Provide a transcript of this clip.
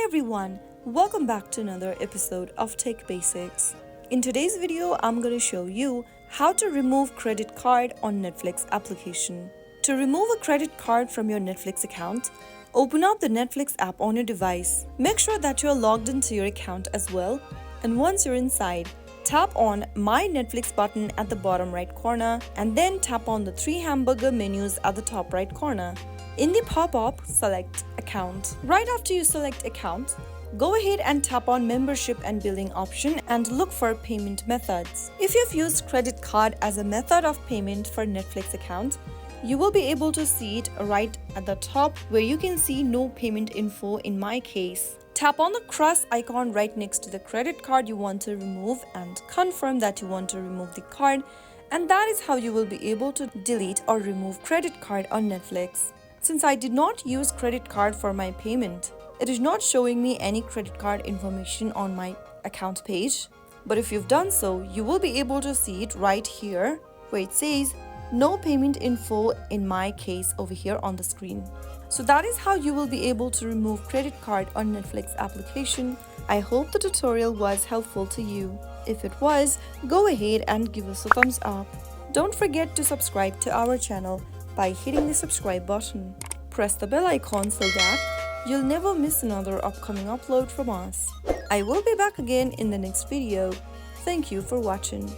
Hi everyone, welcome back to another episode of Tech Basics. In today's video, I'm going to show you how to remove credit card on Netflix application. To remove a credit card from your Netflix account, open up the Netflix app on your device. Make sure that you're logged into your account as well, and once you're inside, tap on My Netflix button at the bottom right corner and then tap on the 3 hamburger menus at the top right corner. In the pop-up, select Account. Right after you select Account, go ahead and tap on Membership and Billing option and look for Payment Methods. If you've used credit card as a method of payment for Netflix account, you will be able to see it right at the top where you can see no payment info in my case. Tap on the cross icon right next to the credit card you want to remove and confirm that you want to remove the card, and that is how you will be able to delete or remove credit card on Netflix. Since I did not use credit card for my payment, it is not showing me any credit card information on my account page. But if you've done so, you will be able to see it right here where it says no payment info in my case over here on the screen. So that is how you will be able to remove credit card on Netflix application. I hope the tutorial was helpful to you. If it was, go ahead and give us a thumbs up. Don't forget to subscribe to our channel by hitting the subscribe button. Press the bell icon so that you'll never miss another upcoming upload from us. I will be back again in the next video. Thank you for watching.